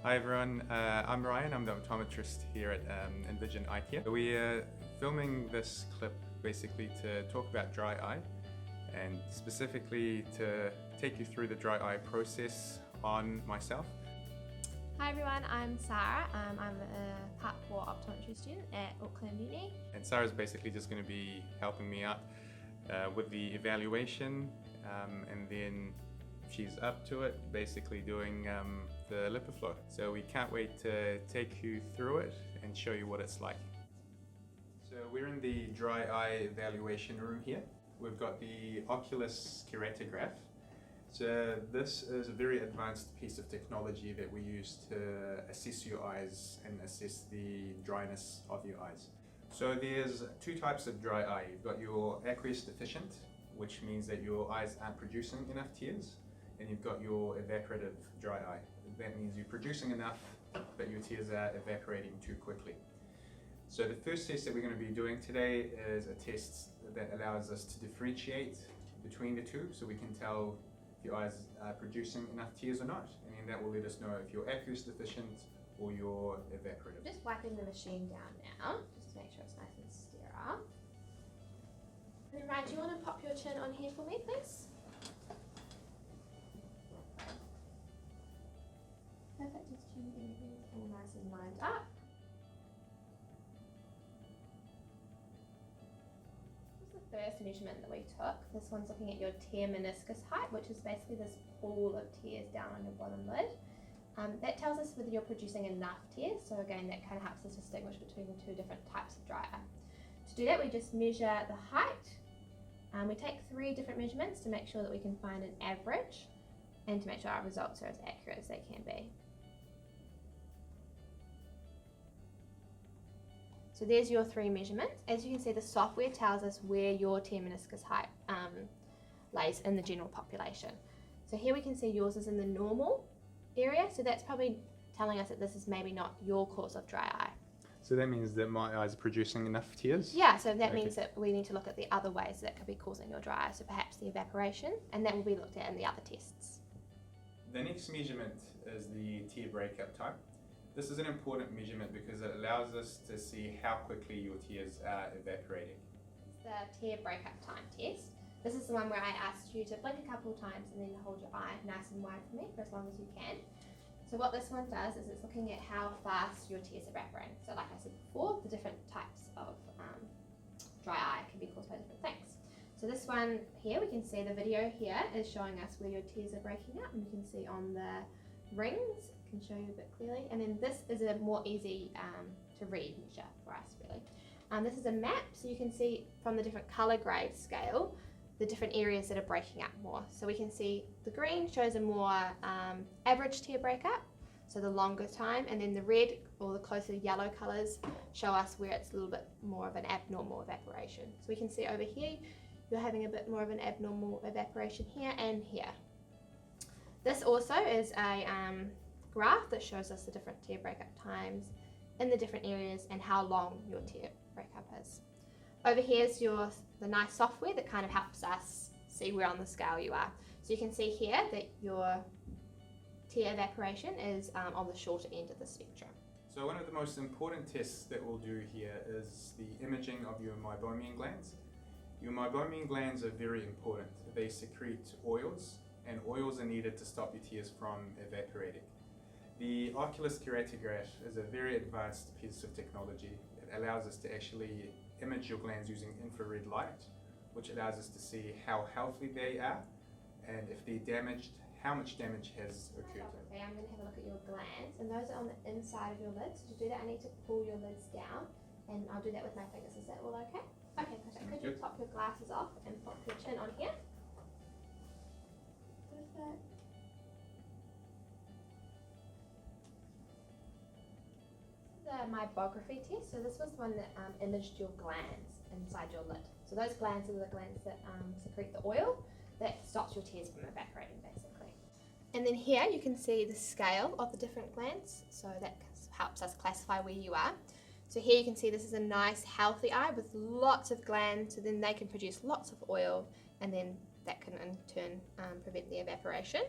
Hi everyone, I'm Ryan, I'm the optometrist here at NVISION Eyecare. We're filming this clip basically to talk about dry eye and specifically to take you through the dry eye process on myself. Hi everyone, I'm Sarah. I'm a Part 4 optometry student at Auckland Uni. And Sarah's basically just going to be helping me out with the evaluation and then she's up to it, basically doing the lipoflow. So we can't wait to take you through it and show you what it's like. So we're in the dry eye evaluation room here. We've got the Oculus keratograph. So this is a very advanced piece of technology that we use to assess your eyes and assess the dryness of your eyes. So there's two types of dry eye. You've got your aqueous deficient, which means that your eyes aren't producing enough tears, and you've got your evaporative dry eye. That means you're producing enough, but your tears are evaporating too quickly. So the first test that we're going to be doing today is a test that allows us to differentiate between the two, so we can tell if your eyes are producing enough tears or not, and then that will let us know if you're aqueous deficient or you're evaporative. I'm just wiping the machine down now, just to make sure it's nice and sterile. And then Ryan, do you want to pop your chin on here for me, please? Perfect, just checking everything's all nice and lined up. This is the first measurement that we took. This one's looking at your tear meniscus height, which is basically this pool of tears down on your bottom lid. That tells us whether you're producing enough tears, so again that kind of helps us distinguish between the two different types of dry eye. To do that we just measure the height. We take 3 different measurements to make sure that we can find an average and to make sure our results are as accurate as they can be. So there's your 3 measurements. As you can see, the software tells us where your tear meniscus height lays in the general population. So here we can see yours is in the normal area, so that's probably telling us that this is maybe not your cause of dry eye. So that means that my eyes are producing enough tears? Yeah, so that means that we need to look at the other ways that could be causing your dry eye, so perhaps the evaporation, and that will be looked at in the other tests. The next measurement is the tear breakup time. This is an important measurement because it allows us to see how quickly your tears are evaporating. It's the tear breakup time test. This is the one where I asked you to blink a couple of times and then hold your eye nice and wide for me for as long as you can. So what this one does is it's looking at how fast your tears are evaporating. So like I said before, the different types of dry eye can be caused by different things. So this one here, we can see the video here is showing us where your tears are breaking up, and you can see on the rings, I can show you a bit clearly. And then this is a more easy to read measure for us really. This is a map, so you can see from the different color grade scale the different areas that are breaking up more. So we can see the green shows a more average tear breakup, so the longer time, and then the red or the closer yellow colors show us where it's a little bit more of an abnormal evaporation. So we can see over here you're having a bit more of an abnormal evaporation here and here. This also is a graph that shows us the different tear breakup times in the different areas and how long your tear breakup is. Over here is the nice software that kind of helps us see where on the scale you are. So you can see here that your tear evaporation is on the shorter end of the spectrum. So one of the most important tests that we'll do here is the imaging of your meibomian glands. Your meibomian glands are very important. They secrete oils, and oils are needed to stop your tears from evaporating. The Oculus keratograph is a very advanced piece of technology. It allows us to actually image your glands using infrared light, which allows us to see how healthy they are and if they're damaged, how much damage has occurred. Okay, I'm going to have a look at your glands, and those are on the inside of your lids. To do that I need to pull your lids down, and I'll do that with my fingers. Is that all okay? Okay, perfect. Could you pop your glasses off and pop your chin on here? Perfect. The meibography test. So this was the one that imaged your glands inside your lid. So those glands are the glands that secrete the oil that stops your tears from evaporating basically. And then here you can see the scale of the different glands, so that helps us classify where you are. So here you can see this is a nice healthy eye with lots of glands, so then they can produce lots of oil, and then that can in turn prevent the evaporation.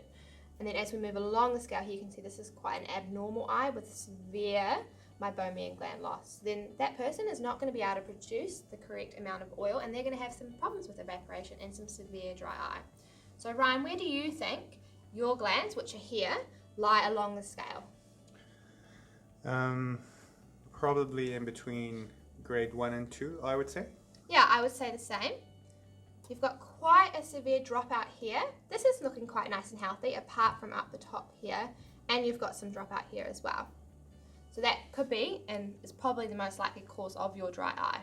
And then as we move along the scale here, you can see this is quite an abnormal eye with severe meibomian gland loss. Then that person is not going to be able to produce the correct amount of oil, and they're going to have some problems with evaporation and some severe dry eye. So Ryan, where do you think your glands, which are here, lie along the scale? Probably in between grade 1 and 2, I would say. Yeah, I would say the same. You've got quite a severe dropout here. This is looking quite nice and healthy, apart from up the top here, and you've got some dropout here as well. So that could be, and is probably the most likely cause of your dry eye.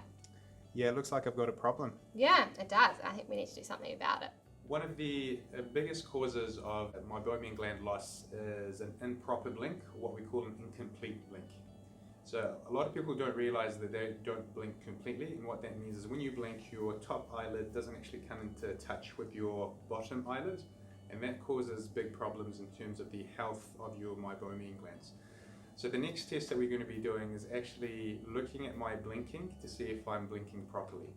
Yeah, it looks like I've got a problem. Yeah, it does. I think we need to do something about it. One of the biggest causes of meibomian gland loss is an improper blink, what we call an incomplete blink. So a lot of people don't realize that they don't blink completely, and what that means is when you blink, your top eyelid doesn't actually come into touch with your bottom eyelid, and that causes big problems in terms of the health of your meibomian glands. So the next test that we're going to be doing is actually looking at my blinking to see if I'm blinking properly.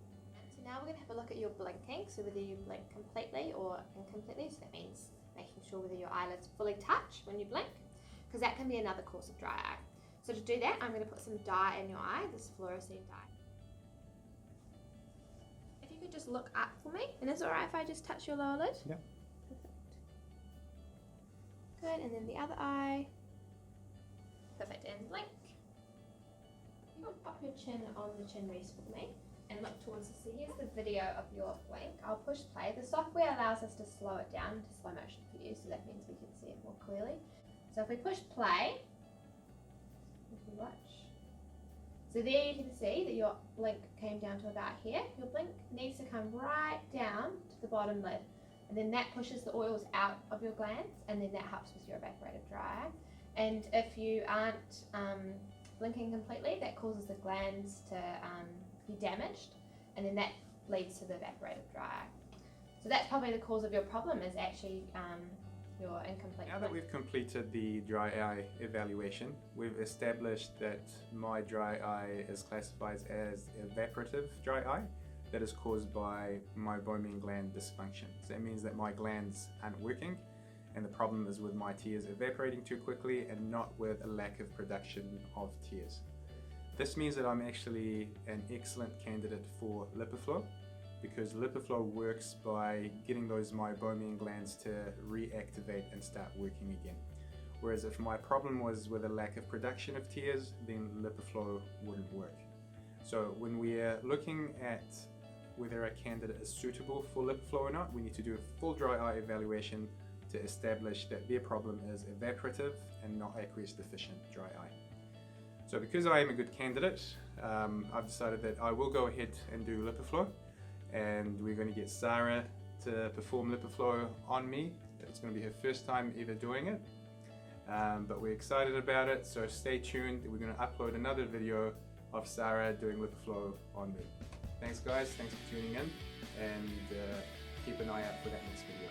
So now we're going to have a look at your blinking, so whether you blink completely or incompletely. So that means making sure whether your eyelids fully touch when you blink, because that can be another cause of dry eye. So to do that, I'm going to put some dye in your eye, this fluorescein dye. If you could just look up for me, and is it alright if I just touch your lower lid? Yeah. Perfect. Good, and then the other eye. Perfect, and blink. You can pop your chin on the chin rest for me and look towards the sea. Here's the video of your blink. I'll push play. The software allows us to slow it down to slow motion for you, so that means we can see it more clearly. So if we push play, you can watch. So there you can see that your blink came down to about here. Your blink needs to come right down to the bottom lid, and then that pushes the oils out of your glands, and then that helps with your evaporative dry eye. And if you aren't blinking completely, that causes the glands to be damaged, and then that leads to the evaporative dry eye. So that's probably the cause of your problem, is actually your incomplete Now that blink. we've completed the dry eye evaluation, we've established that my dry eye is classified as evaporative dry eye that is caused by meibomian gland dysfunction. So that means that my glands aren't working, and the problem is with my tears evaporating too quickly and not with a lack of production of tears. This means that I'm actually an excellent candidate for LipiFlow, because LipiFlow works by getting those meibomian glands to reactivate and start working again. Whereas if my problem was with a lack of production of tears, then LipiFlow wouldn't work. So when we're looking at whether a candidate is suitable for LipiFlow or not, we need to do a full dry eye evaluation to establish that their problem is evaporative and not aqueous deficient dry eye. So because I am a good candidate, I've decided that I will go ahead and do LipiFlow, and we're going to get Sarah to perform LipiFlow on me. It's going to be her first time ever doing it, but we're excited about it, so stay tuned. We're going to upload another video of Sarah doing LipiFlow on me. Thanks guys, thanks for tuning in, and keep an eye out for that next video.